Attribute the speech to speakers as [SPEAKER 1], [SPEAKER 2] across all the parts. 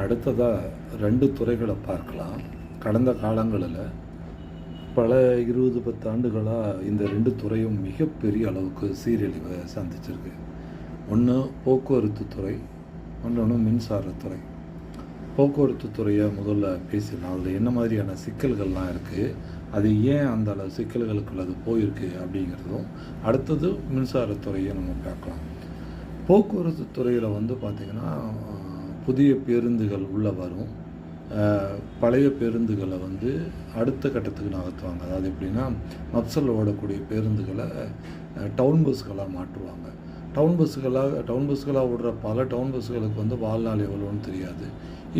[SPEAKER 1] அடுத்ததாக 2 துறைகளை பார்க்கலாம். கடந்த காலங்களில் பல 20-10 ஆண்டுகளாக இந்த 2 துறையும் மிகப்பெரிய அளவுக்கு சீரழிவை சந்திச்சிருக்கு. ஒன்று போக்குவரத்து துறை, இன்னொன்று மின்சாரத்துறை. போக்குவரத்து துறையை முதல்ல பேசிடலாம். அதில் என்ன மாதிரியான சிக்கல்கள்லாம் இருக்குது, அது ஏன் அந்த அளவு சிக்கல்களுக்குள்ள அது போயிருக்கு அப்படிங்கிறதும், அடுத்தது மின்சாரத்துறையை நம்ம பார்க்கலாம். போக்குவரத்து துறையில் பார்த்திங்கன்னா புதிய பேருந்துகள் உள்ளே வரும். பழைய பேருந்துகளை அடுத்த கட்டத்துக்கு நகர்த்துவாங்க. அதாவது எப்படின்னா, மப்சல் ஓடக்கூடிய பேருந்துகளை டவுன் பஸ்களாக மாற்றுவாங்க. டவுன் பஸ்களாக ஓடுற பல டவுன் பஸ்களுக்கு வாழ்நாள் எவ்வளோன்னு தெரியாது.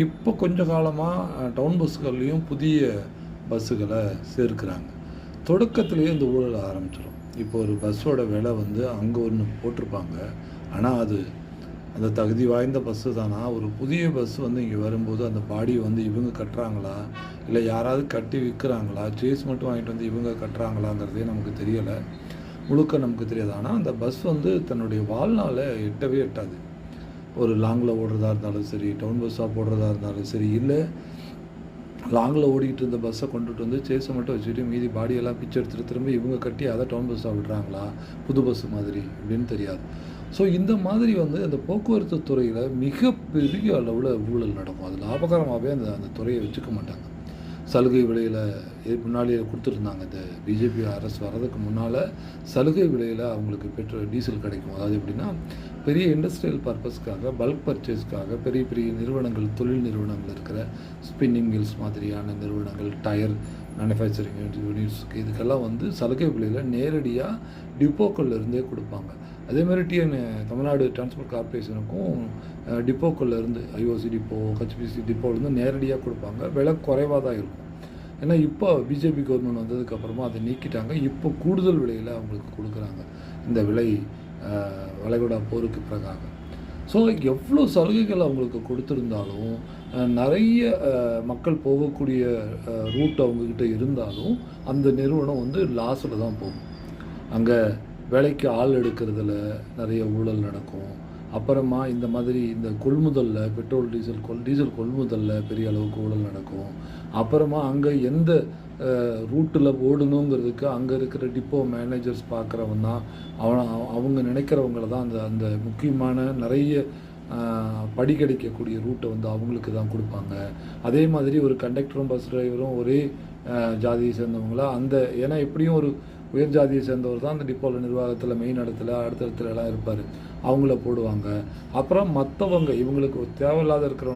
[SPEAKER 1] இப்போ கொஞ்ச காலமாக டவுன் பஸ்கள்லேயும் புதிய பஸ்ஸுகளை சேர்க்குறாங்க. தொடக்கத்திலேயே இந்த ஊழல் ஆரம்பிச்சிடும். இப்போ ஒரு பஸ்ஸோட விலை அங்கே ஒன்று போட்டிருப்பாங்க, ஆனால் அது அந்த தகுதி வாய்ந்த பஸ்ஸு தானா, ஒரு புதிய பஸ் இங்கே வரும்போது அந்த பாடியை இவங்க கட்டுறாங்களா, இல்லை யாராவது கட்டி விற்கிறாங்களா, சேஸ் மட்டும் வாங்கிட்டு இவங்க கட்டுறாங்களாங்கிறதே நமக்கு தெரியலை, முழுக்க நமக்கு தெரியாது. ஆனால் அந்த பஸ் தன்னுடைய வாழ்நாளை எட்டவே எட்டாது. ஒரு லாங்கில் ஓடுறதா இருந்தாலும் சரி, டவுன் பஸ்ஸாக போடுறதா இருந்தாலும் சரி, இல்லை லாங்கில் ஓடிக்கிட்டு இருந்த பஸ்ஸை கொண்டுட்டு சேஸை மட்டும் வச்சுட்டு மீதி பாடியெல்லாம் பிச்சை எடுத்துகிட்டு திரும்ப இவங்க கட்டி அதை டவுன் பஸ்ஸாக விடுறாங்களா, புது பஸ் மாதிரி அப்படின்னு தெரியாது. ஸோ இந்த மாதிரி அந்த போக்குவரத்து துறையில் மிகப்பெரிய அளவில் ஊழல் நடக்கும். அது லாபகரமாகவே அந்த துறையை வச்சுக்க மாட்டாங்க. சலுகை விலையில் முன்னாடியே கொடுத்துருந்தாங்க. இந்த பிஜேபி அரசு வர்றதுக்கு முன்னால் சலுகை விலையில் அவங்களுக்கு டீசல் கிடைக்கும். அதாவது எப்படின்னா, பெரிய இண்டஸ்ட்ரியல் பர்பஸ்க்காக, பல்க் பர்ச்சேஸ்க்காக பெரிய பெரிய நிறுவனங்கள், தொழில் நிறுவனங்கள் இருக்கிற ஸ்பின்னிங் மில்ஸ் மாதிரியான நிறுவனங்கள், டயர் மேனுஃபேக்சரிங் யூனிட்ஸ்க்கு இதுக்கெல்லாம் சலுகை விலையில் நேரடியாக டிப்போக்கள்லேருந்தே கொடுப்பாங்க. அதேமாதிரி தமிழ்நாடு டிரான்ஸ்போர்ட் கார்பரேஷனுக்கும் டிப்போக்கள்லேருந்து ஐஓசி டிப்போ, ஹெச்பிசி டிப்போலேருந்து நேரடியாக கொடுப்பாங்க. விலை குறைவாக தான் இருக்கும். ஏன்னா இப்போ பிஜேபி கவர்மெண்ட் வந்ததுக்கப்புறமா அதை நீக்கிட்டாங்க. இப்போ கூடுதல் விலையில் அவங்களுக்கு கொடுக்குறாங்க, இந்த விலை வளைகுடா போருக்கு பிறகாக. ஸோ எவ்வளோ சலுகைகள் அவங்களுக்கு கொடுத்துருந்தாலும், நிறைய மக்கள் போகக்கூடிய ரூட் அவங்கக்கிட்ட இருந்தாலும் அந்த நிறுவனம் லாஸில் தான் போகும். அங்கே வேலைக்கு ஆள் எடுக்கிறதுல நிறைய ஊழல் நடக்கும். அப்புறமா இந்த மாதிரி இந்த கொள்முதலில், பெட்ரோல் டீசல் கொள்முதலில் பெரிய அளவுக்கு ஊழல் நடக்கும். அப்புறமா அங்கே எந்த ரூட்டில் ஓடணுங்கிறதுக்கு அங்கே இருக்கிற டிப்போ மேனேஜர்ஸ் பார்க்குறவன் தான், அவங்க நினைக்கிறவங்கள தான் அந்த முக்கியமான நிறைய படி கிடைக்கக்கூடிய ரூட்டை அவங்களுக்கு தான் கொடுப்பாங்க. அதே மாதிரி ஒரு கண்டக்டரும் பஸ் டிரைவரும் ஒரே ஜாதியை சேர்ந்தவங்களா, ஏன்னா எப்படியும் ஒரு உயர் ஜாதியை சேர்ந்தவர் தான் அந்த டிப்போவில் நிர்வாகத்தில் மெயின் இடத்துல அடுத்த இடத்துல எல்லாம் இருப்பார், அவங்கள போடுவாங்க. அப்புறம் மற்றவங்க இவங்களுக்கு தேவையில்லாத இருக்கிறவங்க